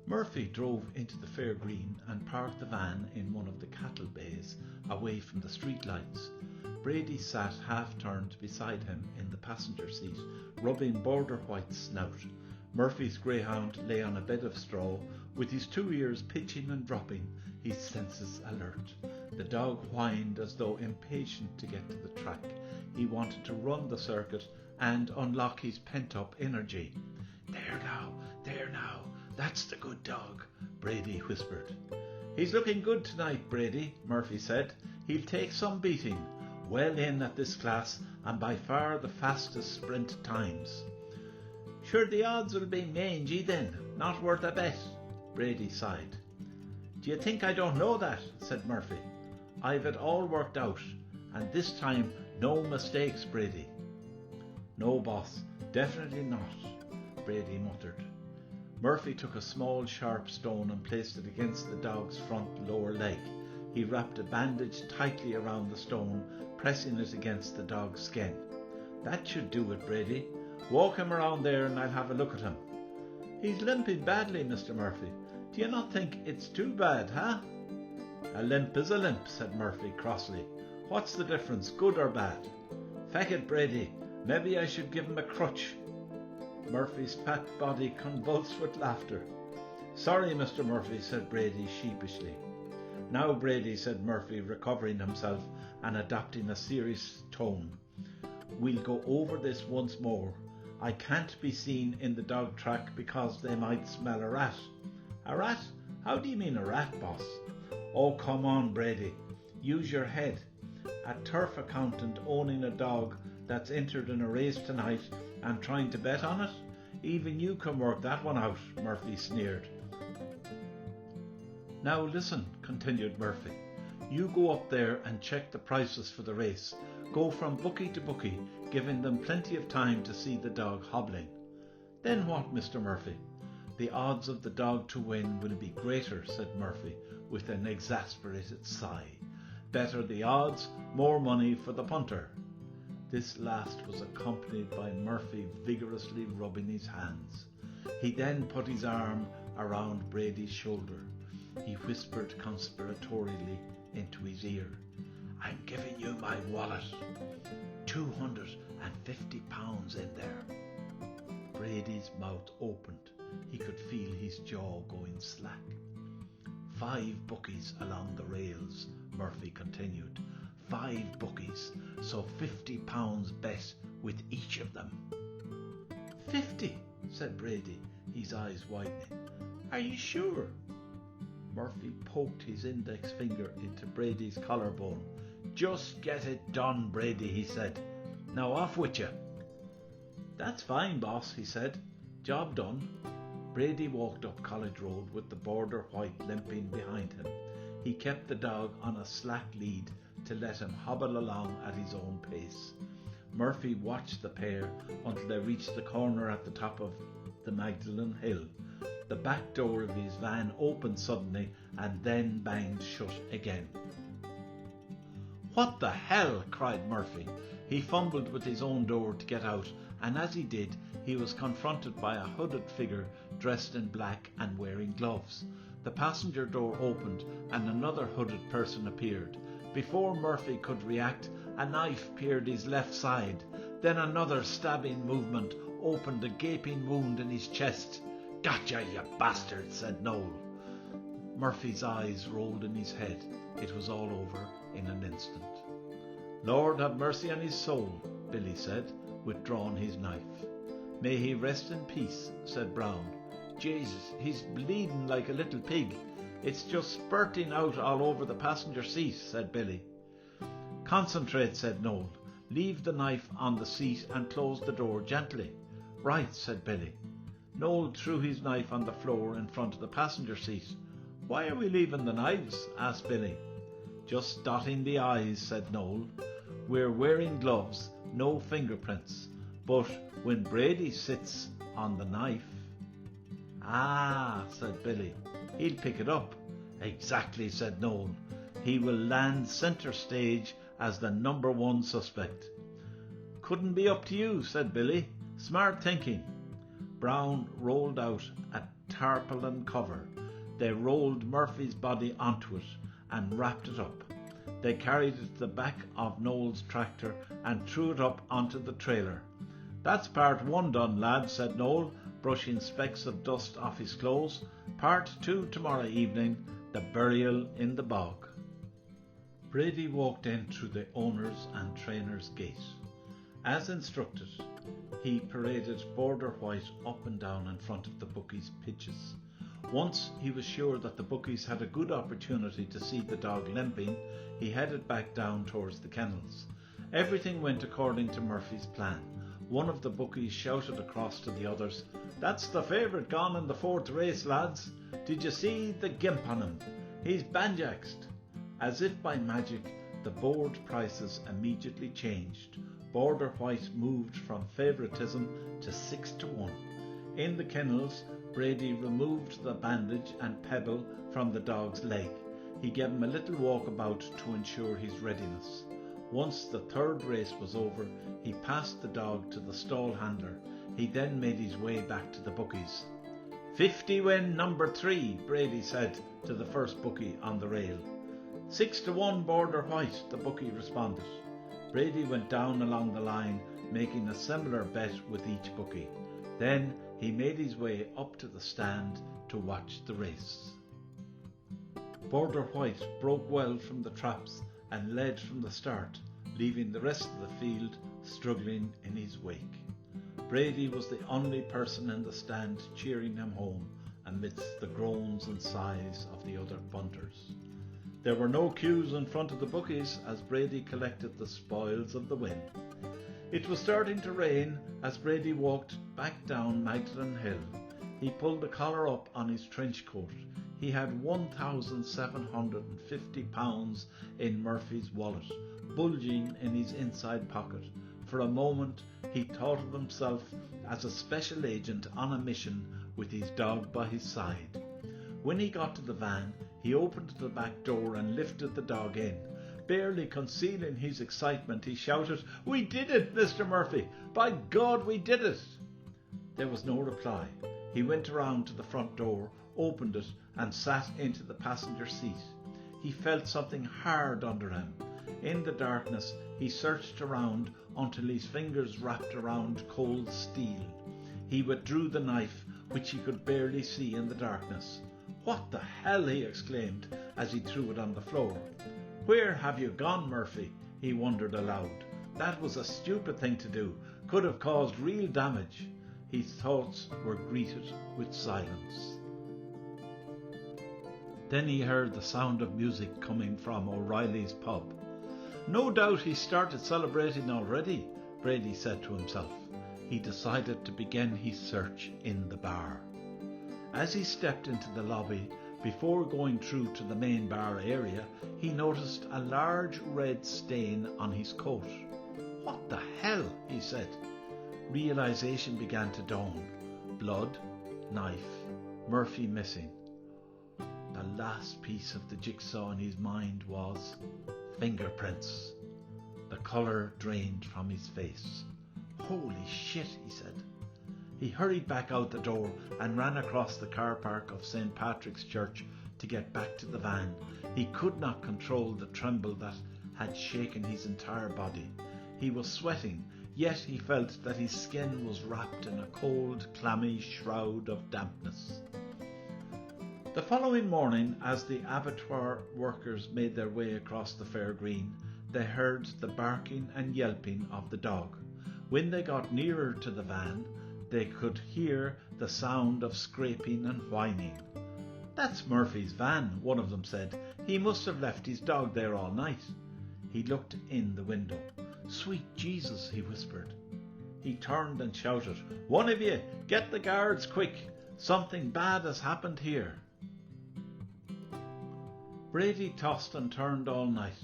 Murphy drove into the fair green and parked the van in one of the cattle bays away from the street lights. Brady sat half-turned beside him in the passenger seat, rubbing Border White's snout. Murphy's greyhound lay on a bed of straw, with his 2 ears pitching and dropping, his senses alert. The dog whined as though impatient to get to the track. He wanted to run the circuit and unlock his pent-up energy. There now, that's the good dog," Brady whispered. "He's looking good tonight, Brady," Murphy said. "He'll take some beating. Well in at this class, and by far the fastest sprint times." "Sure the odds will be mangy then, not worth a bet," Brady sighed. "Do you think I don't know that?" said Murphy. "I've it all worked out, and this time no mistakes, Brady." "No, boss, definitely not," Brady muttered. Murphy took a small sharp stone and placed it against the dog's front lower leg. He wrapped a bandage tightly around the stone, pressing it against the dog's skin. "That should do it, Brady. Walk him around there and I'll have a look at him." "He's limping badly, Mr. Murphy. Do you not think it's too bad, huh?" "A limp is a limp," said Murphy crossly. "What's the difference, good or bad?" "Feck it, Brady. Maybe I should give him a crutch." Murphy's fat body convulsed with laughter. "Sorry, Mr. Murphy," said Brady sheepishly. "Now, Brady," said Murphy, recovering himself and adopting a serious tone, "we'll go over this once more. I can't be seen in the dog track because they might smell a rat." "A rat? How do you mean a rat, boss?" "Oh, come on, Brady. Use your head. A turf accountant owning a dog that's entered in a race tonight and trying to bet on it? Even you can work that one out," Murphy sneered. "Now listen," continued Murphy. "You go up there and check the prices for the race. Go from bookie to bookie, giving them plenty of time to see the dog hobbling." "Then what, Mr. Murphy?" "The odds of the dog to win will be greater," said Murphy with an exasperated sigh. "Better the odds, more money for the punter." This last was accompanied by Murphy vigorously rubbing his hands. He then put his arm around Brady's shoulder. He whispered conspiratorially into his ear, "I'm giving you my wallet. £250 in there." Brady's mouth opened. He could feel his jaw going slack. 5 bookies along the rails," Murphy continued. 5 bookies, so £50 bet with each of them. "50, said Brady, his eyes widening. "Are you sure?" Murphy poked his index finger into Brady's collarbone. "Just get it done, Brady," he said. "Now off with you." "That's fine, boss," he said. "Job done." Brady walked up College Road with the Border White limping behind him. He kept the dog on a slack lead to let him hobble along at his own pace. Murphy watched the pair until they reached the corner at the top of the Magdalen Hill. The back door of his van opened suddenly and then banged shut again. "What the hell?" cried Murphy. He fumbled with his own door to get out, and as he did, he was confronted by a hooded figure dressed in black and wearing gloves. The passenger door opened and another hooded person appeared. Before Murphy could react, a knife pierced his left side. Then another stabbing movement opened a gaping wound in his chest. "Gotcha, you bastard," said Noel. Murphy's eyes rolled in his head. It was all over in an instant. "Lord have mercy on his soul," Billy said, withdrawing his knife. "May he rest in peace," said Brown. "Jesus, he's bleeding like a little pig. It's just spurting out all over the passenger seat," said Billy. "Concentrate," said Noel. "Leave the knife on the seat and close the door gently." "Right," said Billy. Noel threw his knife on the floor in front of the passenger seat. "Why are we leaving the knives?" asked Billy. "Just dotting the I's," said Noel. "We're wearing gloves, no fingerprints. But when Brady sits on the knife..." "Ah," said Billy. "He'll pick it up." "Exactly," said Noel. "He will land centre stage as the number 1 suspect." "Couldn't be up to you," said Billy. "Smart thinking." Brown rolled out a tarpaulin cover. They rolled Murphy's body onto it and wrapped it up. They carried it to the back of Noel's tractor and threw it up onto the trailer. "That's part one done, lad," said Noel, brushing specks of dust off his clothes. "Part two tomorrow evening, the burial in the bog." Brady walked in through the owner's and trainer's gate. As instructed, he paraded Border White up and down in front of the bookies' pitches. Once he was sure that the bookies had a good opportunity to see the dog limping, he headed back down towards the kennels. Everything went according to Murphy's plan. One of the bookies shouted across to the others, "That's the favourite gone in the fourth race, lads. Did you see the gimp on him? He's banjaxed." As if by magic, the board prices immediately changed. Border White moved from favouritism to 6-1. In the kennels, Brady removed the bandage and pebble from the dog's leg. He gave him a little walkabout to ensure his readiness. Once the third race was over, he passed the dog to the stall handler. He then made his way back to the bookies. 50 win number 3, Brady said to the first bookie on the rail. 6-1 Border White, the bookie responded. Brady went down along the line, making a similar bet with each bookie. Then he made his way up to the stand to watch the race. Border White broke well from the traps and led from the start, leaving the rest of the field struggling in his wake. Brady was the only person in the stand cheering him home amidst the groans and sighs of the other punters. There were no queues in front of the bookies as Brady collected the spoils of the win. It was starting to rain as Brady walked back down Magdalen Hill. He pulled the collar up on his trench coat. He had £1,750 in Murphy's wallet, bulging in his inside pocket. For a moment he thought of himself as a special agent on a mission with his dog by his side. When he got to the van, he opened the back door and lifted the dog in. Barely concealing his excitement, he shouted, "We did it, Mr. Murphy! By God, we did it!" There was no reply. He went around to the front door, opened it, and sat into the passenger seat. He felt something hard under him. In the darkness, he searched around until his fingers wrapped around cold steel. He withdrew the knife, which he could barely see in the darkness. "What the hell?" he exclaimed as he threw it on the floor. "Where have you gone, Murphy?" he wondered aloud. "That was a stupid thing to do. Could have caused real damage." His thoughts were greeted with silence. Then he heard the sound of music coming from O'Reilly's pub. "No doubt he started celebrating already," Brady said to himself. He decided to begin his search in the bar. As he stepped into the lobby, before going through to the main bar area, he noticed a large red stain on his coat. "What the hell?" he said. Realization began to dawn. Blood, knife, Murphy missing. The last piece of the jigsaw in his mind was fingerprints. The colour drained from his face. "Holy shit," he said. He hurried back out the door and ran across the car park of St. Patrick's Church to get back to the van. He could not control the tremble that had shaken his entire body. He was sweating, yet he felt that his skin was wrapped in a cold, clammy shroud of dampness. The following morning, as the abattoir workers made their way across the fair green, they heard the barking and yelping of the dog. When they got nearer to the van, they could hear the sound of scraping and whining. "That's Murphy's van," one of them said. "He must have left his dog there all night." He looked in the window. "Sweet Jesus," he whispered. He turned and shouted, "One of you, get the guards quick. Something bad has happened here." Brady tossed and turned all night.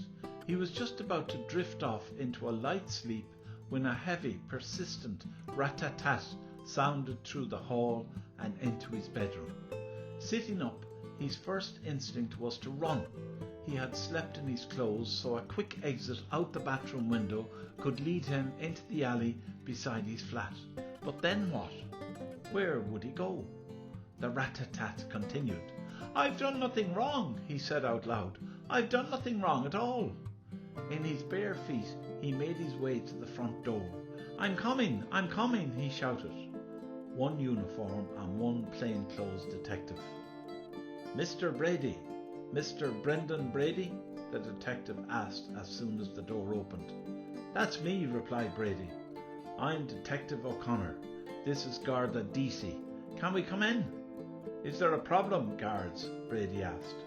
He was just about to drift off into a light sleep when a heavy, persistent rat-tat-tat sounded through the hall and into his bedroom. Sitting up, his first instinct was to run. He had slept in his clothes, so a quick exit out the bathroom window could lead him into the alley beside his flat. But then what? Where would he go? The rat-tat-tat continued. "I've done nothing wrong," he said out loud. "I've done nothing wrong at all." In his bare feet he made his way to the front door. I'm coming, he shouted. One uniform and one plainclothes detective. "Mr. Brady, Mr. Brendan Brady?" the detective asked as soon as the door opened. "That's me," replied Brady. "I'm Detective O'Connor. This is Garda DC. Can we come in?" "Is there a problem, guards?" Brady asked.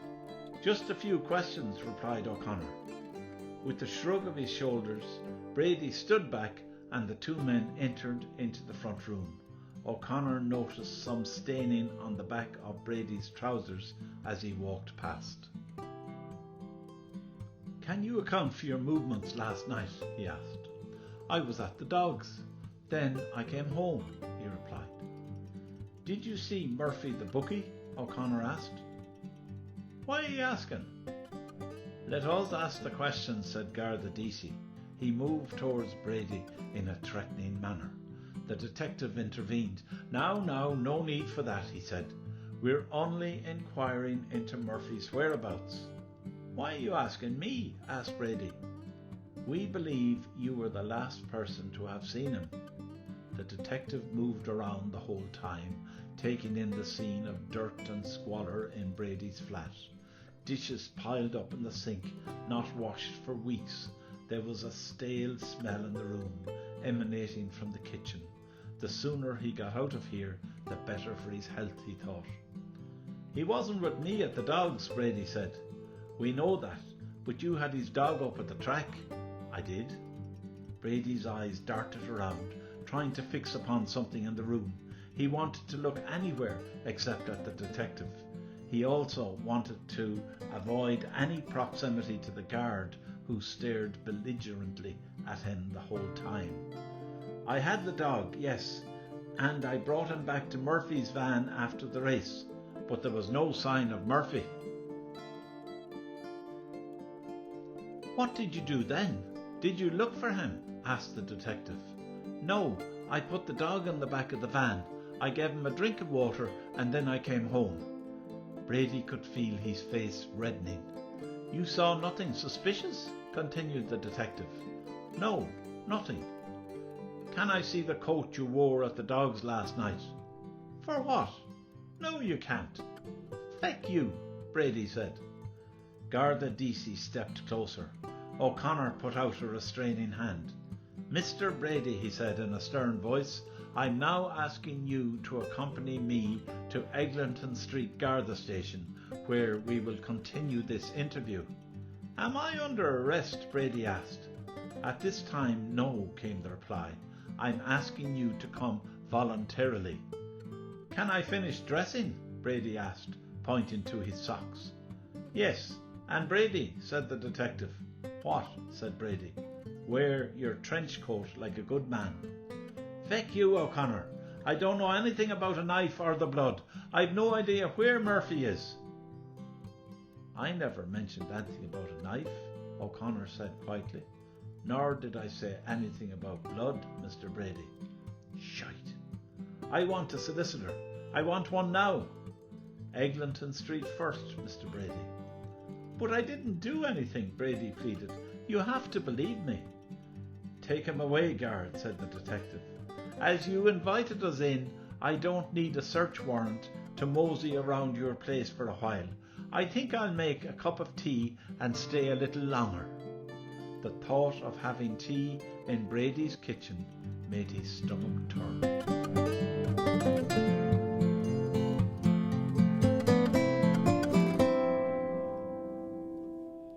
"Just a few questions," replied O'Connor. With a shrug of his shoulders, Brady stood back and the two men entered into the front room. O'Connor noticed some staining on the back of Brady's trousers as he walked past. "Can you account for your movements last night?" he asked. "I was at the dogs. Then I came home," he replied. "Did you see Murphy the bookie?" O'Connor asked. "Why are you asking?" "Let us ask the questions," said Garda DC. He moved towards Brady in a threatening manner. The detective intervened. Now, no need for that," he said. "We're only inquiring into Murphy's whereabouts." "Why are you asking me?" asked Brady. "We believe you were the last person to have seen him." The detective moved around the whole time, taking in the scene of dirt and squalor in Brady's flat. Dishes piled up in the sink, not washed for weeks. There was a stale smell in the room, emanating from the kitchen. The sooner he got out of here, the better for his health, he thought. "He wasn't with me at the dogs," Brady said. "We know that, but you had his dog up at the track." "I did." Brady's eyes darted around, trying to fix upon something in the room. He wanted to look anywhere except at the detective. He also wanted to avoid any proximity to the guard, who stared belligerently at him the whole time. "I had the dog, yes, and I brought him back to Murphy's van after the race, but there was no sign of Murphy." "What did you do then? Did you look for him?" asked the detective. "No, I put the dog in the back of the van. I gave him a drink of water and then I came home." Brady could feel his face reddening. "You saw nothing suspicious?" continued the detective. "No, nothing." "Can I see the coat you wore at the dogs last night?" "For what?" "No, you can't." "Feck you," Brady said. Garda DC stepped closer. O'Connor put out a restraining hand. "Mr. Brady," he said in a stern voice, "I'm now asking you to accompany me to Eglinton Street Garda Station, where we will continue this interview." "Am I under arrest?" Brady asked. "At this time, no," came the reply. "I'm asking you to come voluntarily." "Can I finish dressing?" Brady asked, pointing to his socks. "Yes, and Brady," said the detective. "What?" said Brady. "Wear your trench coat like a good man." "Feck you, O'Connor. I don't know anything about a knife or the blood. I've no idea where Murphy is." "I never mentioned anything about a knife," O'Connor said quietly. "Nor did I say anything about blood, Mr. Brady." "Shite. I want a solicitor. I want one now." "Eglinton Street first, Mr. Brady." "But I didn't do anything," Brady pleaded. "You have to believe me." "Take him away, guard," said the detective. "As you invited us in, I don't need a search warrant to mosey around your place for a while. I think I'll make a cup of tea and stay a little longer." The thought of having tea in Brady's kitchen made his stomach turn.